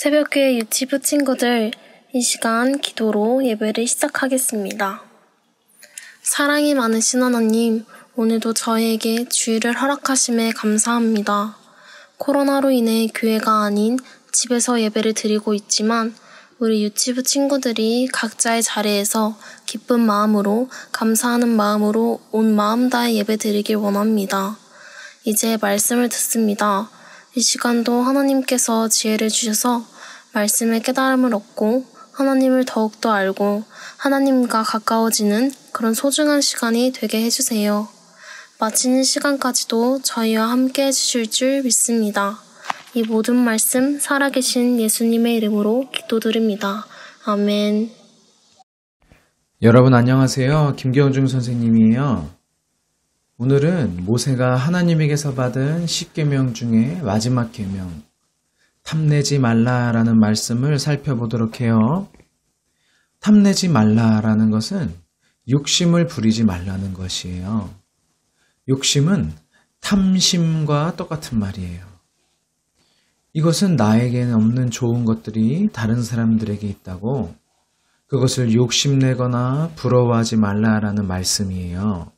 새벽교회 유치부 친구들, 이 시간 기도로 예배를 시작하겠습니다. 사랑이 많으신 하나님, 오늘도 저희에게 주일을 허락하심에 감사합니다. 코로나로 인해 교회가 아닌 집에서 예배를 드리고 있지만 우리 유치부 친구들이 각자의 자리에서 기쁜 마음으로, 감사하는 마음으로 온 마음 다해 예배 드리길 원합니다. 이제 말씀을 듣습니다. 이 시간도 하나님께서 지혜를 주셔서 말씀의 깨달음을 얻고 하나님을 더욱더 알고 하나님과 가까워지는 그런 소중한 시간이 되게 해주세요. 마치는 시간까지도 저희와 함께 해주실 줄 믿습니다. 이 모든 말씀 살아계신 예수님의 이름으로 기도드립니다. 아멘. 여러분 안녕하세요. 김경중 선생님이에요. 오늘은 모세가 하나님에게서 받은 10계명 중에 마지막 계명, 탐내지 말라라는 말씀을 살펴보도록 해요. 탐내지 말라라는 것은 욕심을 부리지 말라는 것이에요. 욕심은 탐심과 똑같은 말이에요. 이것은 나에게는 없는 좋은 것들이 다른 사람들에게 있다고, 그것을 욕심내거나 부러워하지 말라라는 말씀이에요.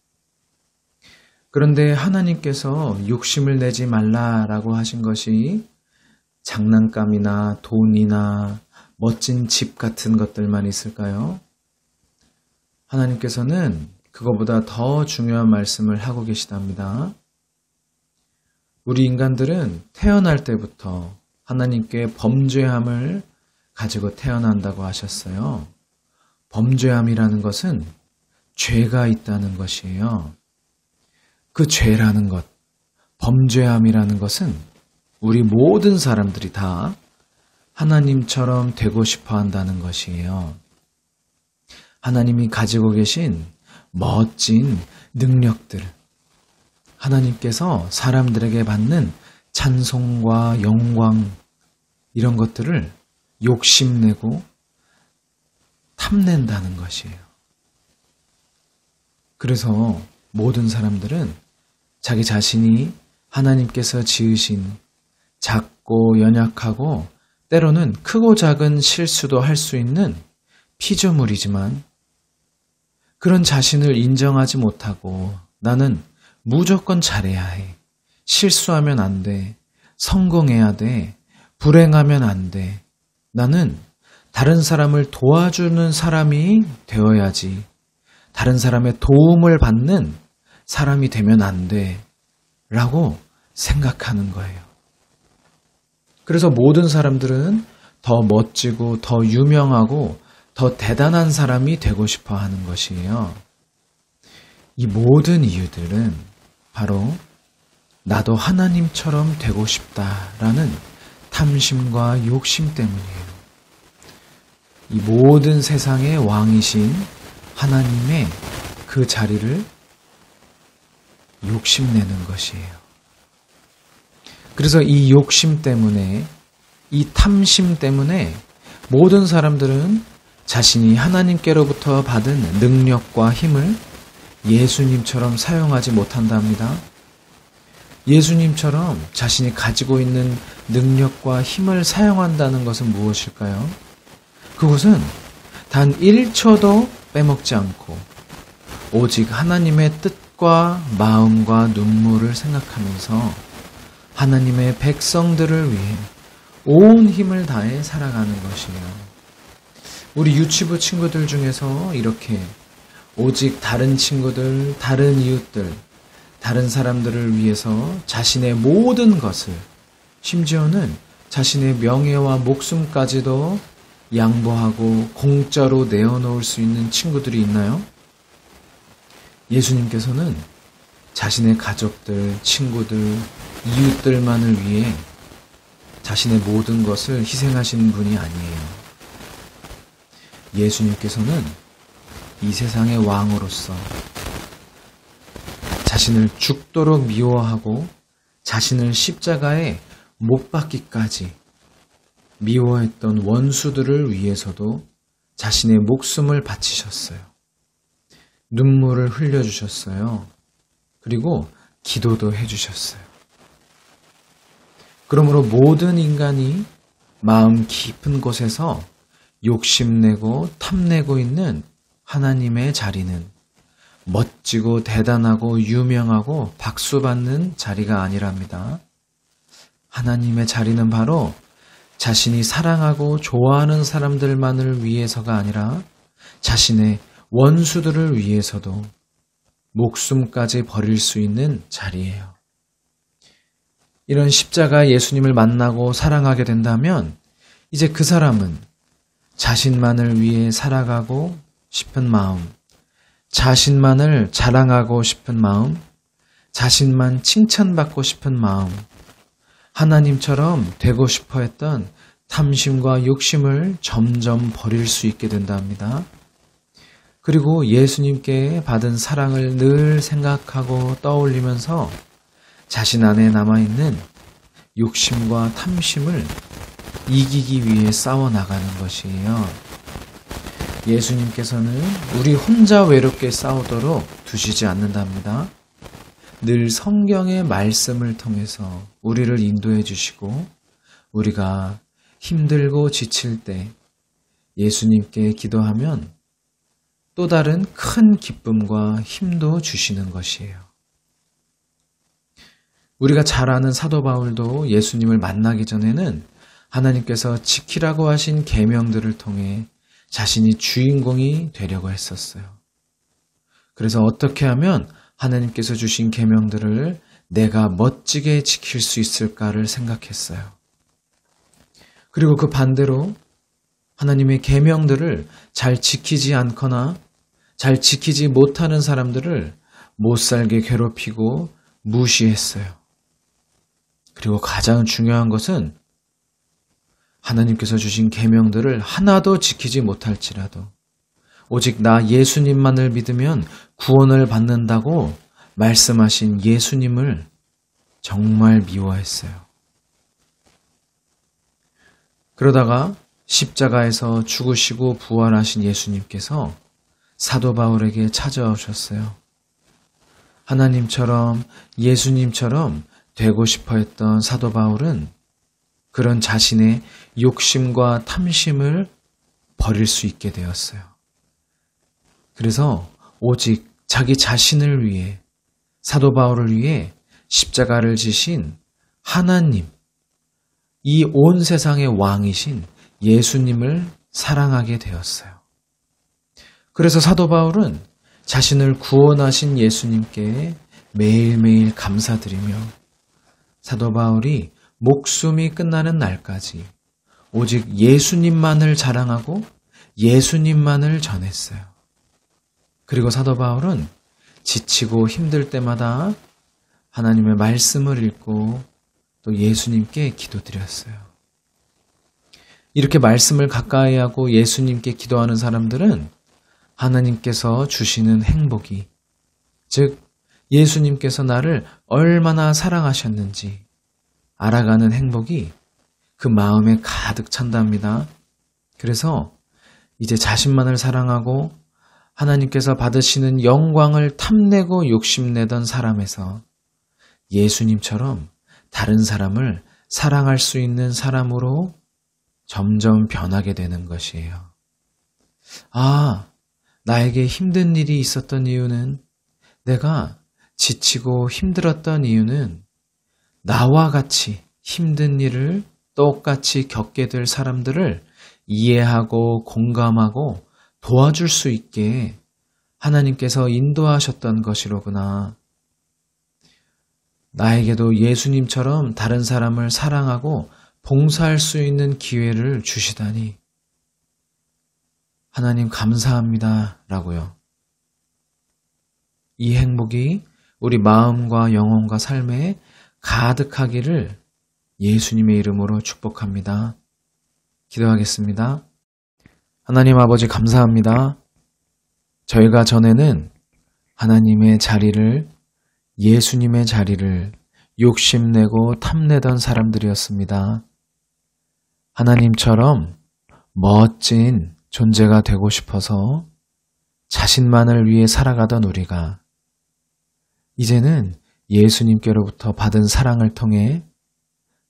그런데 하나님께서 욕심을 내지 말라라고 하신 것이 장난감이나 돈이나 멋진 집 같은 것들만 있을까요? 하나님께서는 그거보다 더 중요한 말씀을 하고 계시답니다. 우리 인간들은 태어날 때부터 하나님께 범죄함을 가지고 태어난다고 하셨어요. 범죄함이라는 것은 죄가 있다는 것이에요. 그 죄라는 것, 범죄함이라는 것은 우리 모든 사람들이 다 하나님처럼 되고 싶어 한다는 것이에요. 하나님이 가지고 계신 멋진 능력들, 하나님께서 사람들에게 받는 찬송과 영광, 이런 것들을 욕심내고 탐낸다는 것이에요. 그래서 모든 사람들은 자기 자신이 하나님께서 지으신 작고 연약하고 때로는 크고 작은 실수도 할 수 있는 피조물이지만 그런 자신을 인정하지 못하고 나는 무조건 잘해야 해, 실수하면 안 돼, 성공해야 돼, 불행하면 안 돼, 나는 다른 사람을 도와주는 사람이 되어야지, 다른 사람의 도움을 받는 사람이 되면 안 돼 라고 생각하는 거예요. 그래서 모든 사람들은 더 멋지고 더 유명하고 더 대단한 사람이 되고 싶어 하는 것이에요. 이 모든 이유들은 바로 나도 하나님처럼 되고 싶다라는 탐심과 욕심 때문이에요. 이 모든 세상의 왕이신 하나님의 그 자리를 욕심내는 것이에요. 그래서 이 욕심 때문에, 이 탐심 때문에 모든 사람들은 자신이 하나님께로부터 받은 능력과 힘을 예수님처럼 사용하지 못한답니다. 예수님처럼 자신이 가지고 있는 능력과 힘을 사용한다는 것은 무엇일까요? 그것은 단 1초도 빼먹지 않고 오직 하나님의 뜻과 마음과 눈물을 생각하면서 하나님의 백성들을 위해 온 힘을 다해 살아가는 것이에요. 우리 유치부 친구들 중에서 이렇게 오직 다른 친구들, 다른 이웃들, 다른 사람들을 위해서 자신의 모든 것을, 심지어는 자신의 명예와 목숨까지도 양보하고 공짜로 내어놓을 수 있는 친구들이 있나요? 예수님께서는 자신의 가족들, 친구들, 이웃들만을 위해 자신의 모든 것을 희생하신 분이 아니에요. 예수님께서는 이 세상의 왕으로서 자신을 죽도록 미워하고 자신을 십자가에 못 박기까지 미워했던 원수들을 위해서도 자신의 목숨을 바치셨어요. 눈물을 흘려주셨어요. 그리고 기도도 해주셨어요. 그러므로 모든 인간이 마음 깊은 곳에서 욕심내고 탐내고 있는 하나님의 자리는 멋지고 대단하고 유명하고 박수받는 자리가 아니랍니다. 하나님의 자리는 바로 자신이 사랑하고 좋아하는 사람들만을 위해서가 아니라 자신의 원수들을 위해서도 목숨까지 버릴 수 있는 자리예요. 이런 십자가 예수님을 만나고 사랑하게 된다면 이제 그 사람은 자신만을 위해 살아가고 싶은 마음, 자신만을 자랑하고 싶은 마음, 자신만 칭찬받고 싶은 마음, 하나님처럼 되고 싶어 했던 탐심과 욕심을 점점 버릴 수 있게 된답니다. 그리고 예수님께 받은 사랑을 늘 생각하고 떠올리면서 자신 안에 남아있는 욕심과 탐심을 이기기 위해 싸워나가는 것이에요. 예수님께서는 우리 혼자 외롭게 싸우도록 두시지 않는답니다. 늘 성경의 말씀을 통해서 우리를 인도해 주시고 우리가 힘들고 지칠 때 예수님께 기도하면 또 다른 큰 기쁨과 힘도 주시는 것이에요. 우리가 잘 아는 사도 바울도 예수님을 만나기 전에는 하나님께서 지키라고 하신 계명들을 통해 자신이 주인공이 되려고 했었어요. 그래서 어떻게 하면 하나님께서 주신 계명들을 내가 멋지게 지킬 수 있을까를 생각했어요. 그리고 그 반대로 하나님의 계명들을 잘 지키지 않거나 잘 지키지 못하는 사람들을 못살게 괴롭히고 무시했어요. 그리고 가장 중요한 것은 하나님께서 주신 계명들을 하나도 지키지 못할지라도 오직 나 예수님만을 믿으면 구원을 받는다고 말씀하신 예수님을 정말 미워했어요. 그러다가 십자가에서 죽으시고 부활하신 예수님께서 사도 바울에게 찾아오셨어요. 하나님처럼 예수님처럼 되고 싶어 했던 사도 바울은 그런 자신의 욕심과 탐심을 버릴 수 있게 되었어요. 그래서 오직 자기 자신을 위해 사도 바울을 위해 십자가를 지신 하나님, 이 온 세상의 왕이신 예수님을 사랑하게 되었어요. 그래서 사도 바울은 자신을 구원하신 예수님께 매일매일 감사드리며 사도 바울이 목숨이 끝나는 날까지 오직 예수님만을 자랑하고 예수님만을 전했어요. 그리고 사도 바울은 지치고 힘들 때마다 하나님의 말씀을 읽고 또 예수님께 기도드렸어요. 이렇게 말씀을 가까이 하고 예수님께 기도하는 사람들은 하나님께서 주시는 행복이, 즉 예수님께서 나를 얼마나 사랑하셨는지 알아가는 행복이 그 마음에 가득 찬답니다. 그래서 이제 자신만을 사랑하고 하나님께서 받으시는 영광을 탐내고 욕심내던 사람에서 예수님처럼 다른 사람을 사랑할 수 있는 사람으로 점점 변하게 되는 것이에요. 나에게 힘든 일이 있었던 이유는, 내가 지치고 힘들었던 이유는 나와 같이 힘든 일을 똑같이 겪게 될 사람들을 이해하고 공감하고 도와줄 수 있게 하나님께서 인도하셨던 것이로구나. 나에게도 예수님처럼 다른 사람을 사랑하고 봉사할 수 있는 기회를 주시다니 하나님 감사합니다 라고요. 이 행복이 우리 마음과 영혼과 삶에 가득하기를 예수님의 이름으로 축복합니다. 기도하겠습니다. 하나님 아버지 감사합니다. 저희가 전에는 하나님의 자리를, 예수님의 자리를 욕심내고 탐내던 사람들이었습니다. 하나님처럼 멋진 존재가 되고 싶어서 자신만을 위해 살아가던 우리가 이제는 예수님께로부터 받은 사랑을 통해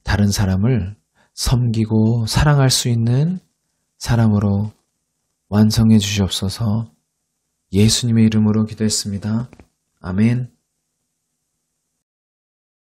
다른 사람을 섬기고 사랑할 수 있는 사람으로 완성해 주시옵소서. 예수님의 이름으로 기도했습니다. 아멘.